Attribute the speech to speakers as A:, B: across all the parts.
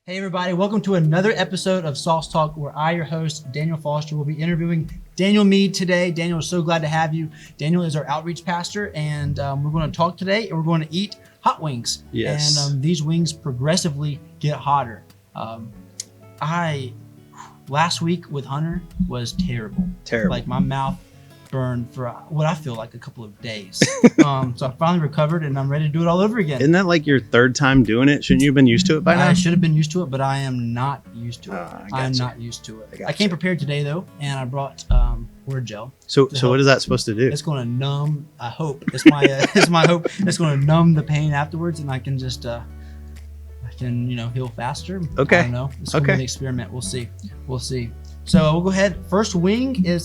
A: Hey everybody, welcome to another episode of Sauce Talk, where I, your host, Daniel Foster, will be interviewing Daniel Mead today. Daniel, is so glad to have you. Daniel is our outreach pastor, and we're going to talk today, and we're going to eat hot wings.
B: Yes.
A: And these wings progressively get hotter. Last week with Hunter was terrible.
B: Terrible.
A: Like, my mouth burned for what I feel like a couple of days. So I finally recovered, and I'm ready to do it all over again.
B: Isn't that like your third time doing it? Shouldn't you have been used to it by now?
A: I should have been used to it, but I am not used to it. I'm
B: gotcha.
A: not used to it.
B: I
A: I came prepared today, though, and I brought word gel.
B: So what is that supposed to do?
A: It's going to numb. I hope it's my hope. It's going to numb the pain afterwards, and I can just heal faster.
B: Okay.
A: I don't know. It's going to be an experiment. We'll see. So we'll go ahead. First wing is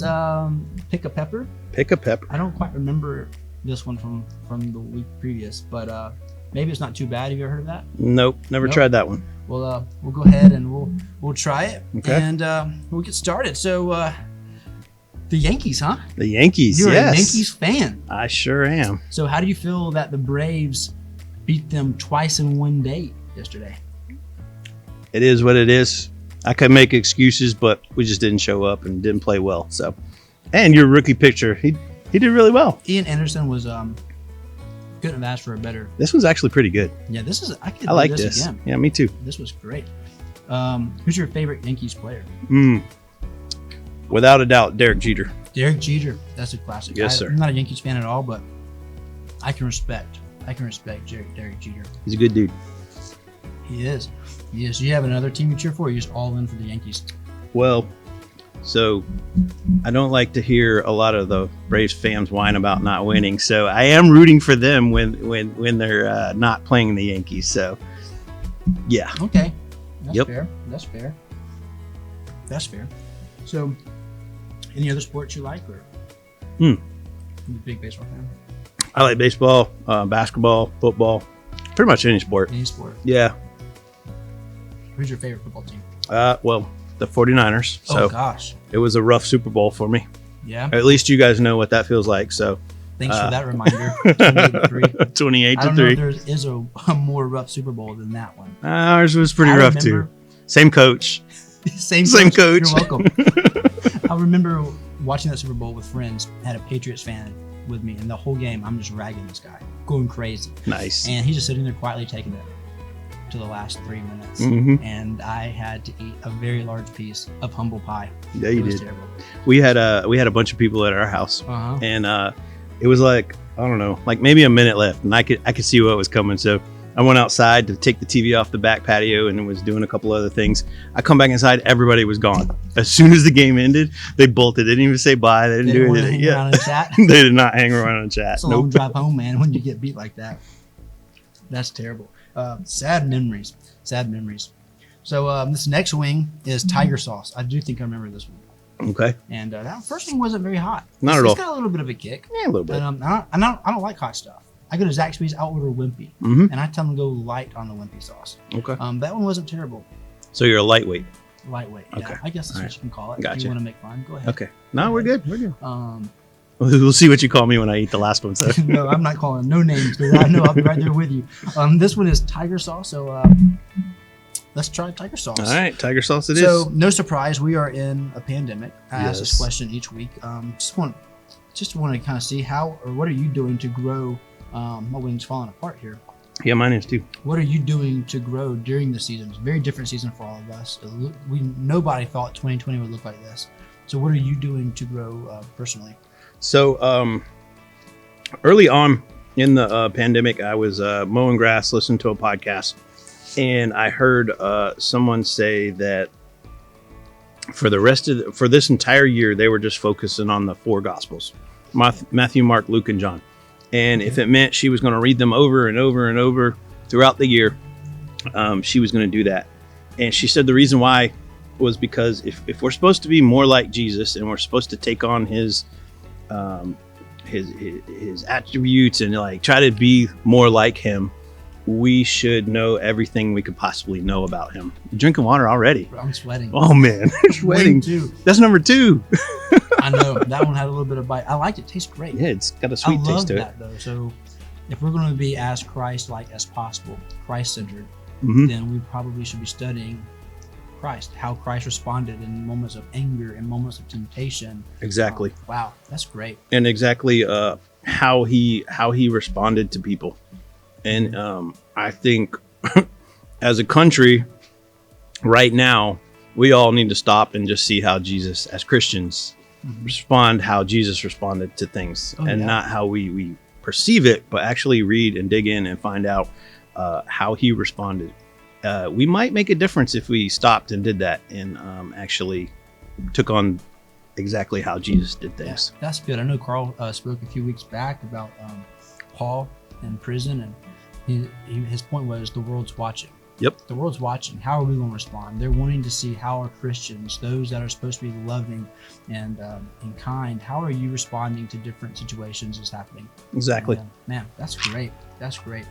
A: pick a pepper.
B: Pick a pepper.
A: I don't quite remember this one from the week previous, but maybe it's not too bad. Have you ever heard of that?
B: Nope, never tried that one.
A: Well, we'll go ahead and we'll try it,
B: Okay.
A: and we'll get started. So, the Yankees, huh?
B: The Yankees.
A: You're
B: yes.
A: a Yankees fan.
B: I sure am.
A: So, how do you feel that the Braves beat them twice in one day yesterday?
B: It is what it is. I could make excuses, but we just didn't show up and didn't play well. So, and your rookie pitcher, he did really well.
A: Ian Anderson was couldn't have asked for a better.
B: This one's actually pretty good.
A: Yeah,
B: I like
A: this
B: this.
A: again.
B: Yeah, me too.
A: This was great. Who's your favorite Yankees player?
B: Without a doubt, Derek Jeter.
A: Derek Jeter. That's a classic.
B: Yes, sir.
A: I'm not a Yankees fan at all, but I can respect Derek Jeter.
B: He's a good dude.
A: He is. Do you have another team you cheer for, or are you just all in for the Yankees?
B: Well, so I don't like to hear a lot of the Braves fans whine about not winning. So I am rooting for them when they're not playing the Yankees. So, yeah.
A: Okay. That's
B: Yep.
A: fair. That's fair. So, any other sports you like, or you a big baseball fan?
B: I like baseball, basketball, football, pretty much any sport.
A: Any sport.
B: Yeah.
A: Who's your favorite football team?
B: Well, the 49ers. So
A: Oh gosh.
B: it was a rough Super Bowl for me.
A: Yeah.
B: At least you guys know what that feels like. So
A: Thanks for that reminder. 28-3.
B: 28
A: I
B: to
A: don't know
B: 3.
A: if there is a more rough Super Bowl than that one.
B: Ours was pretty
A: I
B: rough
A: remember-
B: too. Same coach.
A: Same
B: coach.
A: You're welcome. I remember watching that Super Bowl with friends. Had a Patriots fan with me, and the whole game I'm just ragging this guy, going crazy.
B: Nice.
A: And he's just sitting there quietly taking it to the last 3 minutes.
B: Mhm.
A: And I had to eat a very large piece of humble pie.
B: Yeah,
A: It
B: you
A: was
B: did.
A: terrible.
B: We had a bunch of people at our house,
A: Uh-huh.
B: and it was like, I don't know, like maybe a minute left, and I could see what was coming. So I went outside to take the TV off the back patio and was doing a couple other things. I come back inside, everybody was gone. As soon as the game ended, they bolted. They didn't even say bye. They didn't do
A: wanna
B: anything.
A: hang
B: Yeah,
A: around and chat.
B: they did not hang around and chat.
A: It's a long
B: Nope.
A: drive home, man, when you get beat like that. That's terrible. Sad memories. So this next wing is tiger sauce. I do think I remember this one.
B: Okay.
A: And that first one wasn't very hot.
B: Not at all.
A: It's got a little bit of a kick.
B: Yeah, a little bit.
A: But I don't like hot stuff. I go to Zaxby's, I'll order Wimpy,
B: Mhm.
A: and I tell them to go light on the Wimpy sauce.
B: Okay.
A: That one wasn't terrible.
B: So you're a lightweight.
A: Lightweight. Yeah,
B: Okay.
A: I guess that's
B: All
A: what
B: right.
A: you can call it. If
B: Gotcha.
A: you want to make fun, go ahead.
B: Okay. No, we're good. We're good.
A: Um,
B: We'll see what you call me when I eat the last one. So.
A: no, I'm not calling no names because I know I'll be right there with you. This one is tiger sauce, so let's try tiger sauce.
B: All right, tiger sauce it is.
A: So no surprise, we are in a pandemic. I ask this
B: Yes.
A: question each week. Just want to kind of see how or what are you doing to grow. My wing's falling apart here.
B: Yeah, mine is too.
A: What are you doing to grow during the season? It's a very different season for all of us. Nobody thought 2020 would look like this. So what are you doing to grow personally?
B: So early on in the pandemic, I was mowing grass, listening to a podcast, and I heard someone say that for this entire year, they were just focusing on the 4 Gospels: Matthew, Mark, Luke, and John. And if it meant she was going to read them over and over and over throughout the year, she was going to do that. And she said the reason why was because if we're supposed to be more like Jesus and we're supposed to take on his attributes and like try to be more like him, we should know everything we could possibly know about him. You drinking water already?
A: I'm sweating.
B: Oh man, sweating.
A: Wing too.
B: That's number 2.
A: I know that one had a little bit of bite. I liked it. Tastes great.
B: Yeah, it's got a sweet
A: I love
B: taste to
A: that though. So if we're going to be as Christ-like as possible, Christ-centered, then we probably should be studying Christ, how Christ responded in moments of anger and moments of temptation.
B: Exactly.
A: Wow, that's great.
B: And exactly how he responded to people. And I think as a country right now, we all need to stop and just see how Jesus, as Christians, respond, how Jesus responded to things, not how we perceive it, but actually read and dig in and find out how he responded. We might make a difference if we stopped and did that and actually took on exactly how Jesus did things.
A: Yeah, that's good. I know Carl spoke a few weeks back about Paul in prison, and his point was the world's watching.
B: Yep.
A: The world's watching. How are we going to respond? They're wanting to see how are Christians, those that are supposed to be loving and kind, how are you responding to different situations that's happening?
B: Exactly.
A: And, man, that's great. That's great.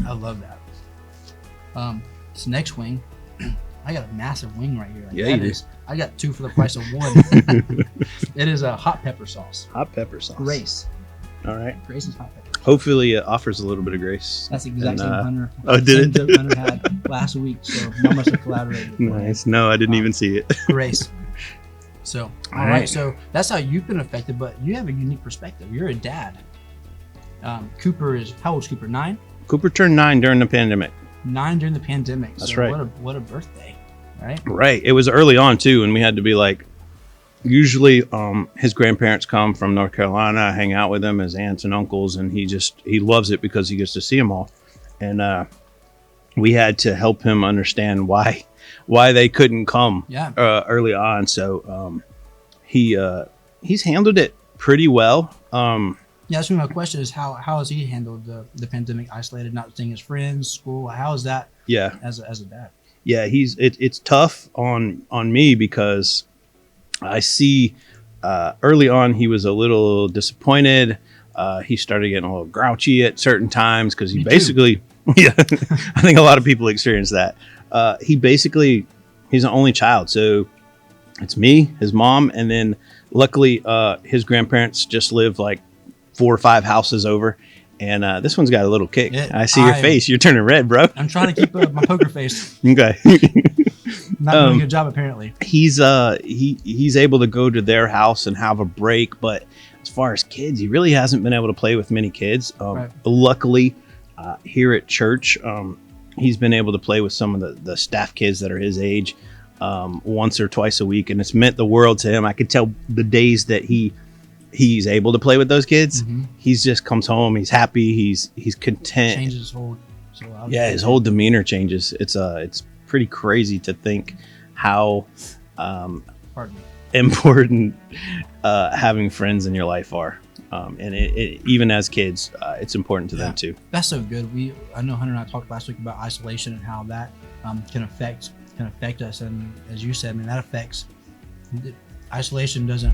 A: I love that. This next wing, I got a massive wing right here. Like,
B: yeah, you do.
A: I got 2 for the price of 1. It is a hot pepper sauce.
B: Hot pepper sauce.
A: Grace.
B: All right.
A: Grace is hot pepper.
B: Hopefully it offers a little bit of grace.
A: That's the exact same Hunter.
B: Oh, did
A: it? Hunter had last week, so I must have collaborated.
B: Nice. No, I didn't even see it.
A: Grace. So, all right. So that's how you've been affected, but you have a unique perspective. You're a dad. Cooper is, how old is Cooper? 9?
B: Cooper turned 9 during the pandemic.
A: 9 during the pandemic.
B: That's
A: so
B: right.
A: What a birthday, right?
B: Right. It was early on too, and we had to be like, usually his grandparents come from North Carolina, hang out with him, his aunts and uncles, and he loves it because he gets to see them all. And we had to help him understand why they couldn't come early on. So he's handled it pretty well.
A: Yeah, that's my question is how has he handled the pandemic, isolated, not seeing his friends, school? How is that?
B: Yeah,
A: as a dad.
B: Yeah, it's tough on me because I see early on he was a little disappointed. He started getting a little grouchy at certain times because he basically, yeah, I think a lot of people experience that. He's an only child, so it's me, his mom, and then luckily his grandparents just live like 4 or 5 houses over, and this one's got a little kick. I see your face. You're turning red, bro.
A: I'm trying to keep my poker face.
B: Okay.
A: Not doing a good job, apparently.
B: He's able to go to their house and have a break, but as far as kids, he really hasn't been able to play with many kids.
A: Right.
B: Luckily, here at church, he's been able to play with some of the staff kids that are his age once or twice a week, and it's meant the world to him. I could tell the days that he's able to play with those kids. He's just comes home, he's happy, he's content.
A: Changes his whole
B: his whole demeanor changes. It's pretty crazy to think how important having friends in your life are, and it even as kids, it's important to them too.
A: That's so good. I know Hunter and I talked last week about isolation and how that can affect us, and as you said, I mean, that affects isolation doesn't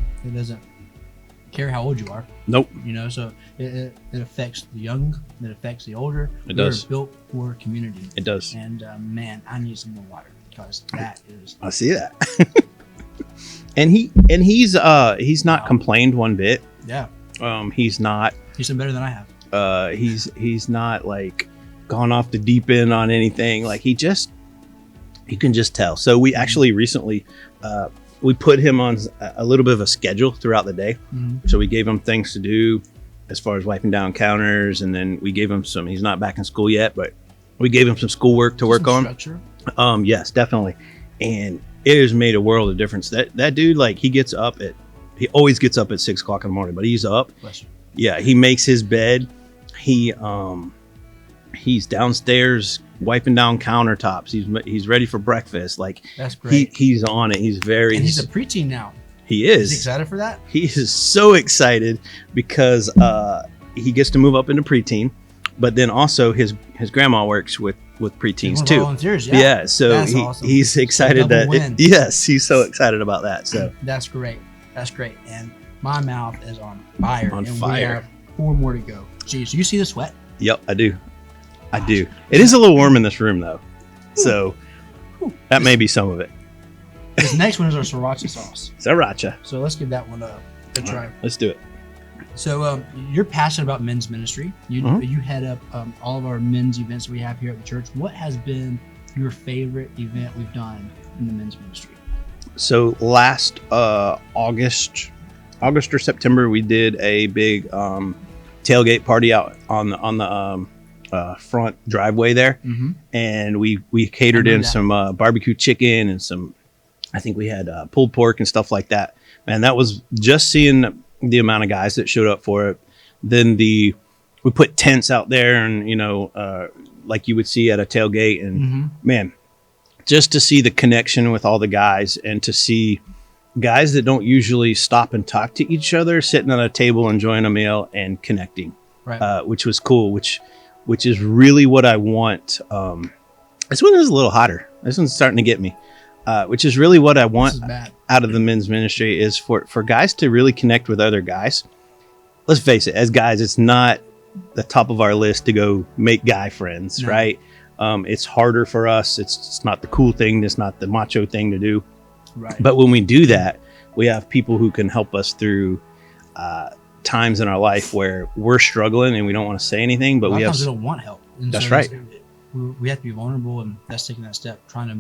A: care how old you are.
B: Nope.
A: So it affects the young, it affects the older.
B: It does.
A: We're built for community.
B: It does.
A: And man, I need some more water because that is.
B: I see that. and he's not complained one bit.
A: Yeah.
B: He's not.
A: He's done better than I have.
B: He's not like gone off the deep end on anything. Like you can just tell. So we actually recently we put him on a little bit of a schedule throughout the day. So we gave him things to do as far as wiping down counters, and then we gave him he's not back in school yet, but we gave him some schoolwork to work on.
A: Structure.
B: Yes, definitely. And it has made a world of difference. That dude, like, he always gets up at 6 o'clock in the morning, but he's up. Yeah, he makes his bed. He's downstairs wiping down countertops. He's ready for breakfast. Like,
A: that's great.
B: He's on it. He's
A: a preteen now.
B: He is.
A: Is he excited for that?
B: He is so excited because he gets to move up into preteen, but then also his grandma works with preteens too.
A: Volunteers,
B: yeah. So
A: awesome.
B: He's excited yes, he's so excited about that. So
A: that's great. That's great. And my mouth is on fire.
B: On
A: and
B: fire.
A: We have 4 more to go. Jeez, you see the sweat?
B: Yep, I do. It is a little warm in this room though, so that may be some of it.
A: This next one is our sriracha sauce.
B: Sriracha.
A: So let's give that one a try.
B: Let's do it.
A: So you're passionate about men's ministry. You head up all of our men's events we have here at the church. What has been your favorite event we've done in the men's ministry?
B: So last August or September, we did a big tailgate party out on the front driveway there, and we catered in some barbecue chicken and some. I think we had pulled pork and stuff like that. Man, that was just seeing the amount of guys that showed up for it. Then we put tents out there, and like you would see at a tailgate, and man, just to see the connection with all the guys, and to see guys that don't usually stop and talk to each other sitting at a table enjoying a meal and connecting,
A: right?
B: Which was cool. Which is really what I want. This one is a little hotter. This one's starting to get me. Which is really what I want out of the men's ministry, is for guys to really connect with other guys. Let's face it, as guys, it's not the top of our list to go make guy friends, right? It's harder for us. It's not the cool thing. It's not the macho thing to do.
A: Right.
B: But when we do that, we have people who can help us through times in our life where we're struggling and we don't want to say anything, but we
A: don't want help. And
B: that's right.
A: We have to be vulnerable, and that's taking that step, trying to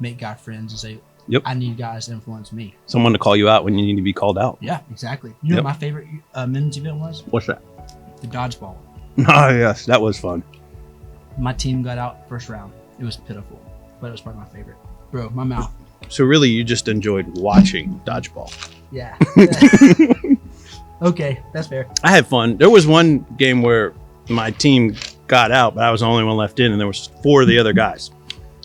A: make guy friends and say,
B: yep,
A: I need guys to influence me.
B: Someone to call you out when you need to be called out.
A: Yeah, exactly. You know what my favorite men's event was?
B: What's that?
A: The dodgeball.
B: Oh, yes, that was fun.
A: My team got out first round. It was pitiful, but it was probably my favorite. Bro, my mouth.
B: So really, you just enjoyed watching dodgeball.
A: Yeah. Okay, that's fair.
B: I had fun. There was one game where my team got out, but I was the only one left in, and there was 4 of the other guys.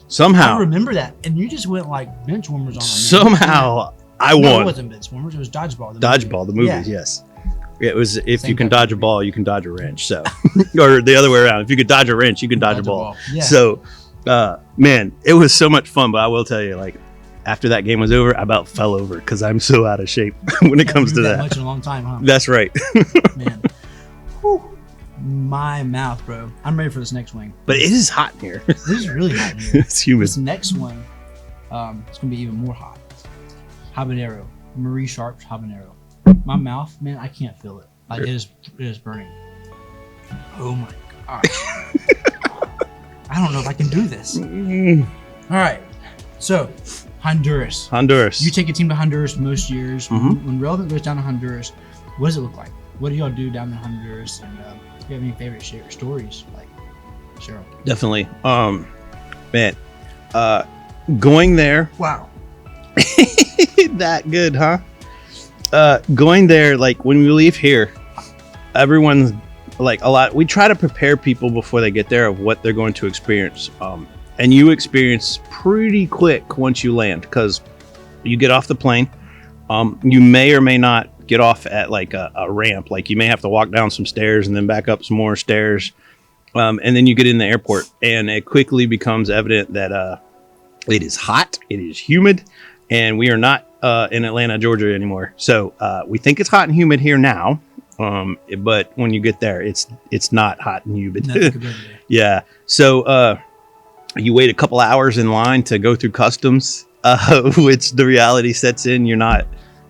B: Somehow,
A: I remember that, and you just went like bench warmers on them.
B: Somehow, I won.
A: No, it wasn't bench warmers. It was dodgeball.
B: The movie, yes. It was if you can dodge a ball, you can dodge a wrench. So, or the other way around. If you could dodge a wrench, you can dodge a ball.
A: Yeah.
B: So, man, it was so much fun. But I will tell you, like, after that game was over, I about fell over because I'm so out of shape when it comes to that.
A: Much in a long time, huh?
B: That's right.
A: Man. Whew. My mouth, bro. I'm ready for this next wing.
B: But it is hot in here.
A: This is really hot in here.
B: It's humid.
A: This next one, it's gonna be even more hot. Habanero, Marie Sharp's habanero. My mouth, man, I can't feel it. Like it is burning. Oh my gosh. I don't know if I can do this. All right. So, Honduras. You take a team to Honduras most years. When Relevant goes down to Honduras, what does it look like? What do y'all do down in Honduras? And do you have any favorite stories? Like, Cheryl.
B: Definitely. Man, going there.
A: Wow.
B: That good, huh? Going there, like when we leave here, everyone's like we try to prepare people before they get there of what they're going to experience. And you experience pretty quick once you land, because you get off the plane. You may or may not get off at like a ramp. Like you may have to walk down some stairs and then back up some more stairs. And then you get in the airport, and it quickly becomes evident that it is hot, it is humid, and we are not in Atlanta, Georgia anymore. So we think it's hot and humid here now, but when you get there, it's not hot and humid. Yeah. So you wait a couple hours in line to go through customs, which the reality sets in.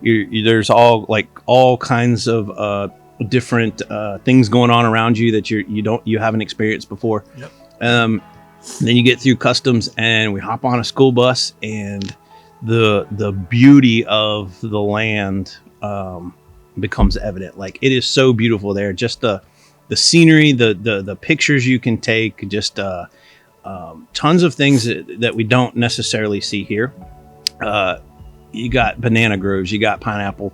B: There's all kinds of different things going on around you that you haven't experienced before.
A: Yep.
B: Then you get through customs, and we hop on a school bus, and the beauty of the land becomes evident. Like it is so beautiful there. Just the scenery, the pictures you can take, just tons of things that we don't necessarily see here. You got banana groves, you got pineapple,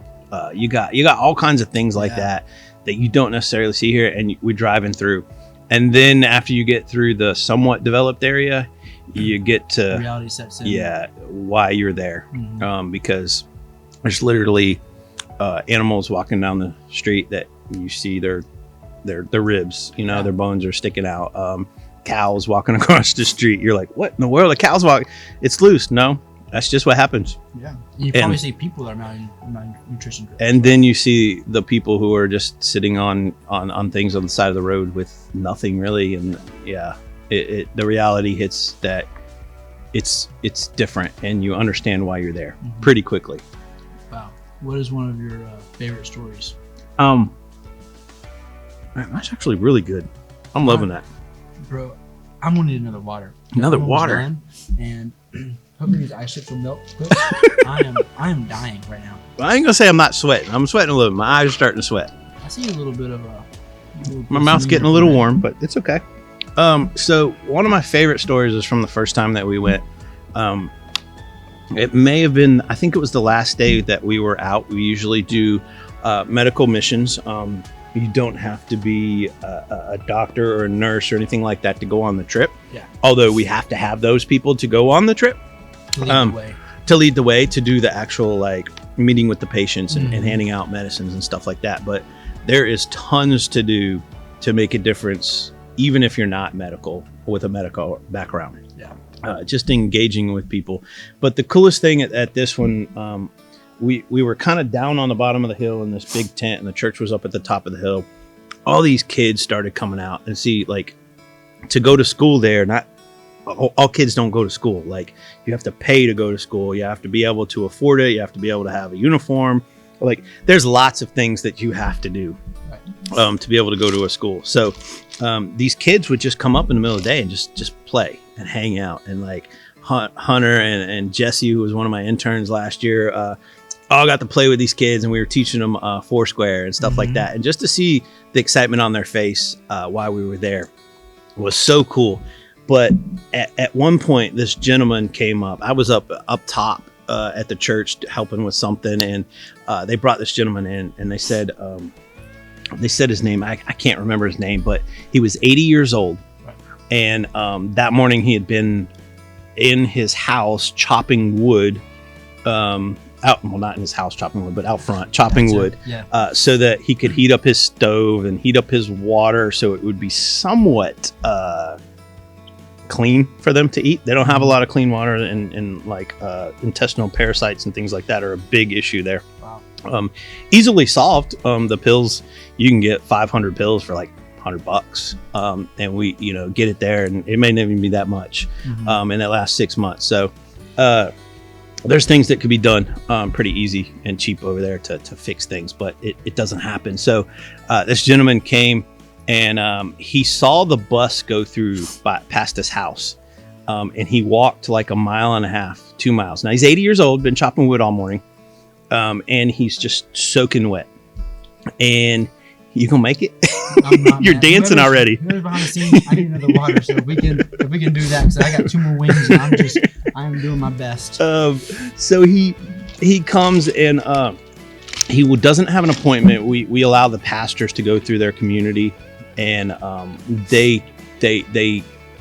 B: you got all kinds of things like that you don't necessarily see here, and we're driving through. And then after you get through the somewhat developed area, you get to
A: reality sets in.
B: Yeah, why you're there. Because there's literally animals walking down the street that you see their ribs, their bones are sticking out. Cows walking across the street. You're like, what in the world? The cows walk? It's loose. No, that's just what happens.
A: Yeah. You probably see people that are malnutrition.
B: And then you see the people who are just sitting on things on the side of the road with nothing really. And yeah, the reality hits that it's different, and you understand why you're there pretty quickly.
A: Wow. What is one of your favorite stories?
B: Man, that's actually really good. I'm loving that.
A: Bro, I'm gonna need another water.
B: Another
A: I'm almost
B: water?
A: done, and hopefully these ice chips will melt quick. I am dying right now.
B: Well, I ain't gonna say I'm not sweating. I'm sweating a little. My eyes are starting to sweat.
A: I see a little bit of a.
B: My mouth's getting a little warm, but it's okay. So one of my favorite stories is from the first time that we went. It may have been, I think it was the last day that we were out. We usually do medical missions. You don't have to be a doctor or a nurse or anything like that to go on the trip.
A: Yeah.
B: Although we have to have those people to go on the trip.
A: To lead the way.
B: To lead the way, to do the actual like meeting with the patients and handing out medicines and stuff like that. But there is tons to do to make a difference, even if you're not medical, with a medical background.
A: Yeah.
B: Just engaging with people. But the coolest thing at this one, we were kind of down on the bottom of the hill in this big tent, and the church was up at the top of the hill. All these kids started coming out, and see, like, to go to school there, not all kids don't go to school. Like, you have to pay to go to school. You have to be able to afford it. You have to be able to have a uniform. Like, there's lots of things that you have to do to be able to go to a school. So these kids would just come up in the middle of the day and just play and hang out. And like Hunter and Jesse, who was one of my interns last year, all got to play with these kids, and we were teaching them Foursquare and stuff like that. And just to see the excitement on their face while we were there was so cool. But at one point, this gentleman came up. I was up top at the church helping with something, and they brought this gentleman in, and they said his name. I can't remember his name, but he was 80 years old. And that morning he had been in his house chopping wood, not in his house chopping wood, but out front chopping wood, so that he could heat up his stove and heat up his water so it would be somewhat clean for them to eat. They don't have a lot of clean water, and like intestinal parasites and things like that are a big issue there. Wow. Easily solved. The pills, you can get 500 pills for like $100, and we get it there, and it may not even be that much in that last 6 months. So there's things that could be done pretty easy and cheap over there to fix things, but it doesn't happen. So this gentleman came, and he saw the bus go through past his house, and he walked like 1.5 miles, 2 miles. Now he's 80 years old, been chopping wood all morning, and he's just soaking wet. And you gonna make it? I'm not, You're dancing already.
A: Behind the scenes, I need another water, so if we can do that, because I got 2 more wings, and I'm doing my best.
B: So he comes, and he doesn't have an appointment. We allow the pastors to go through their community, and they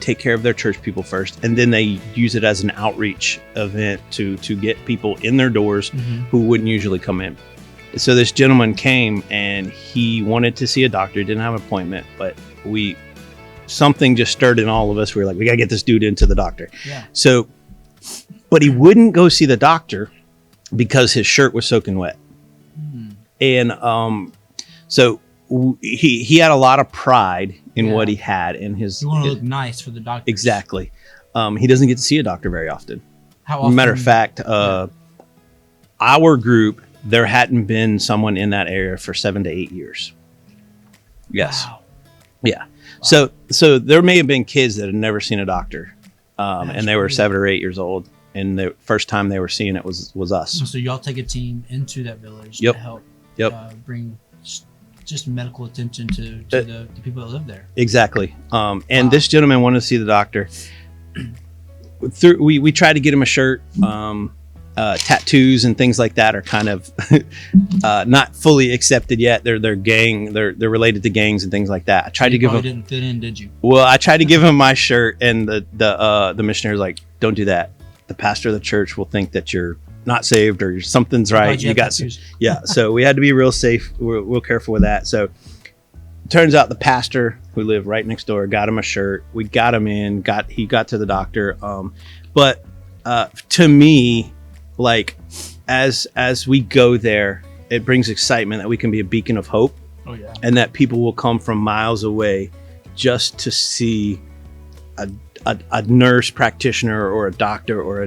B: take care of their church people first, and then they use it as an outreach event to get people in their doors who wouldn't usually come in. So this gentleman came, and he wanted to see a doctor. Didn't have an appointment, but something just stirred in all of us. We were like, we gotta get this dude into the doctor. Yeah. So, but he wouldn't go see the doctor because his shirt was soaking wet. And so he had a lot of pride in what he had in his.
A: You want to look nice for the doctor.
B: Exactly. He doesn't get to see a doctor very often.
A: How often?
B: Matter of fact, our group, there hadn't been someone in that area for 7 to 8 years. Yes. Wow. Yeah. Wow. So there may have been kids that had never seen a doctor, and they were 7 or 8 years old, and the first time they were seeing it was us.
A: So y'all take a team into that village to help bring just medical attention to the people that live there.
B: Exactly. And this gentleman wanted to see the doctor. We tried to get him a shirt. Tattoos and things like that are kind of not fully accepted yet. They're they're related to gangs and things like that. I tried to give him.
A: Didn't fit in, did you?
B: Well, I tried to give him my shirt, and the missionary's like, "Don't do that. The pastor of the church will think that you're not saved or something's right." You got tattoos. Yeah. So we had to be real safe, real careful with that. So turns out the pastor who lived right next door got him a shirt. We got him in. He got to the doctor. But to me, like as we go there, it brings excitement that we can be a beacon of hope.
A: Oh yeah. And
B: that people will come from miles away just to see a nurse practitioner or a doctor or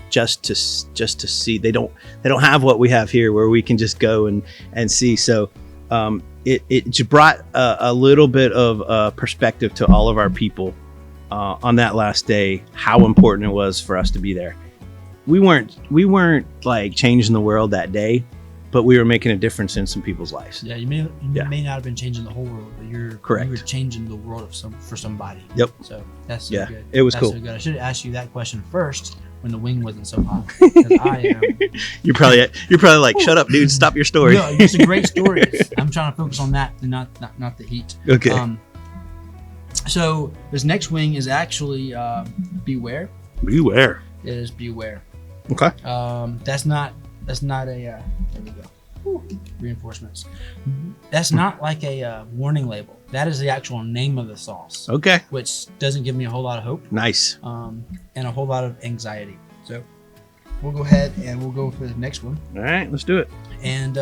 B: just to see. They don't have what we have here, where we can just go and see. So it just brought a little bit of perspective to all of our people on that last day, how important it was for us to be there. We weren't like changing the world that day, but we were making a difference in some people's lives.
A: Yeah, you may not have been changing the whole world, but you were changing the world for somebody.
B: Yep.
A: So that's so good.
B: It was
A: that's
B: cool.
A: So good. I should have asked you that question first when the wing wasn't so hot. 'Cause I am.
B: You're probably like, shut up, dude. Stop your story.
A: No, it's a great story. I'm trying to focus on that and not the heat.
B: Okay.
A: So this next wing is actually beware.
B: Beware.
A: It is beware.
B: Okay.
A: That's not a there we go. Whew. Reinforcements. That's not like a warning label. That is the actual name of the sauce.
B: Okay.
A: Which doesn't give me a whole lot of hope.
B: Nice.
A: And a whole lot of anxiety. So we'll go ahead and we'll go for the next one.
B: All right, let's do it.
A: And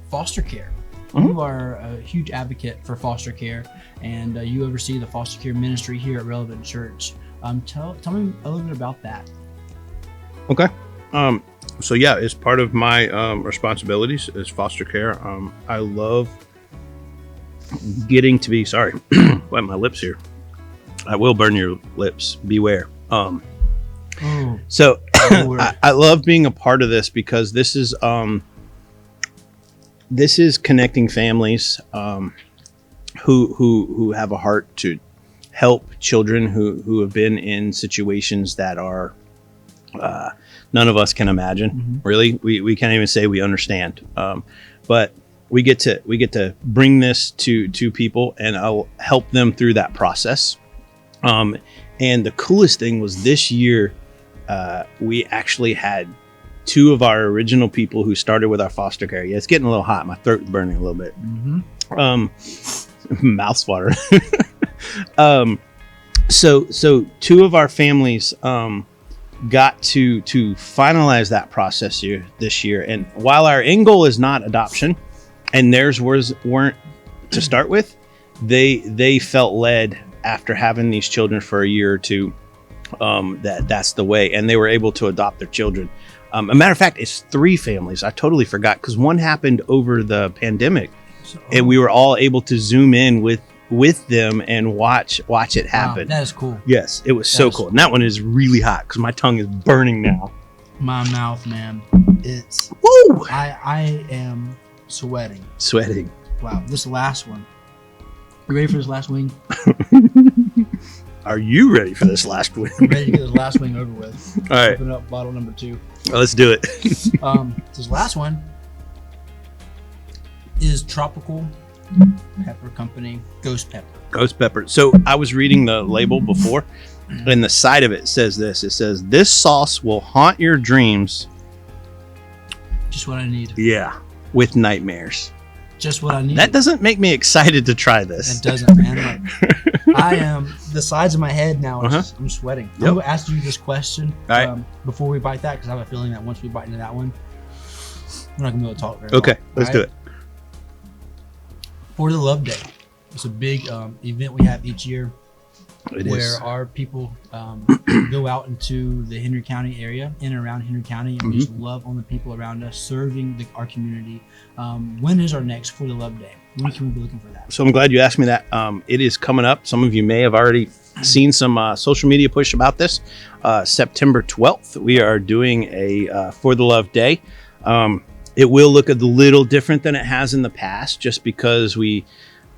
A: foster care.
B: Mm-hmm.
A: You are a huge advocate for foster care, and you oversee the foster care ministry here at Relevant Church. Tell me a little bit about that.
B: Okay. So yeah, it's part of my responsibilities is foster care. I love getting to be wipe my lips here. I will burn your lips. Beware. So I love being a part of this because this is connecting families who have a heart to help children who have been in situations that are none of us can imagine. Mm-hmm. Really, we can't even say we understand. But we get to bring this to people, and I'll help them through that process. And the coolest thing was this year, we actually had two of our original people who started with our foster care. Yeah, it's getting a little hot. My throat's burning a little bit. Mm-hmm. Mouth's watering. So two of our families got to finalize that process this year. And while our end goal is not adoption, and theirs weren't to start with, they felt led after having these children for a year or two that's the way, and they were able to adopt their children. A matter of fact, it's 3 families. I totally forgot because one happened over the pandemic, and we were all able to zoom in with them and watch it happen.
A: Wow, that is cool.
B: Yes, it was so cool. And that one is really hot because my tongue is burning now.
A: My mouth, man, it's
B: woo.
A: I am sweating. Wow, this last one. You ready for this last wing?
B: Are you ready for this last wing?
A: I'm ready to get this last wing over with.
B: All right.
A: Open up bottle number 2.
B: Well, let's do it.
A: This last one is Tropical Pepper Company Ghost Pepper.
B: So I was reading the label before, and the side of it says this. It says, "This sauce will haunt your dreams."
A: Just what I need.
B: Yeah, with nightmares.
A: Just what I need.
B: That doesn't make me excited to try this.
A: It doesn't, man. I am, the sides of my head now, I'm sweating. Yep. I'm going to ask you this question before we bite that, because I have a feeling that once we bite into that one, we're not going to be able to talk very well.
B: Okay, let's do it.
A: For the Love Day. It's a big event we have each year where our people go out into the Henry County area, in and around Henry County, and we just love on the people around us, serving our community. When is our next For the Love Day? When can we be looking for that?
B: So I'm glad you asked me that. It is coming up. Some of you may have already seen some social media push about this. September 12th, we are doing a For the Love Day. It will look a little different than it has in the past, just because we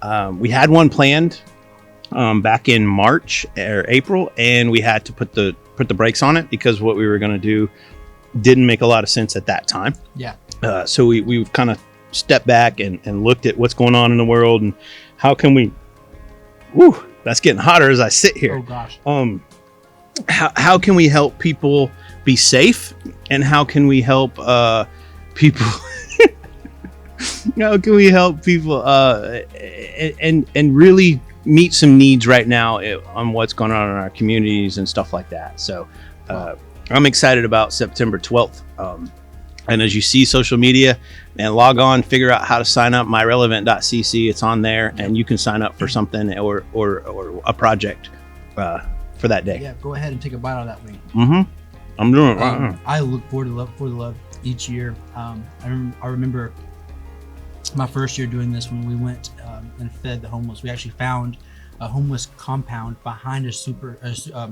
B: had one planned back in March or April, and we had to put the brakes on it because what we were going to do didn't make a lot of sense at that time.
A: Yeah.
B: So we've kind of stepped back and looked at what's going on in the world and how can we. Whew, that's getting hotter as I sit here.
A: Oh gosh.
B: How can we help people be safe, and how can we help people? How can we help people and really meet some needs right now on what's going on in our communities and stuff like that. So I'm excited about September 12th. And as you see social media, and log on, figure out how to sign up, myrelevant.cc. It's on there, and you can sign up for something or a project for that day.
A: Yeah, go ahead and take a bite out of that wing.
B: Mm-hmm. I'm doing it.
A: I look forward to For the Love each year. I remember my first year doing this, when we went and fed the homeless. We actually found a homeless compound behind a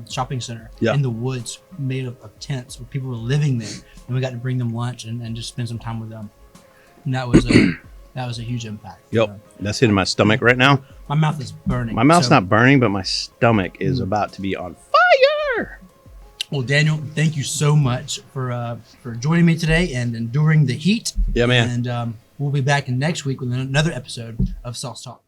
A: shopping center in the woods made of tents where people were living there, and we got to bring them lunch and just spend some time with them. And that was a huge impact.
B: Yep, that's hitting my stomach right now.
A: My mouth is burning.
B: My mouth's not burning, but my stomach is about to be on fire.
A: Well, Daniel, thank you so much for joining me today and enduring the heat.
B: Yeah, man.
A: And we'll be back next week with another episode of Sauce Talk.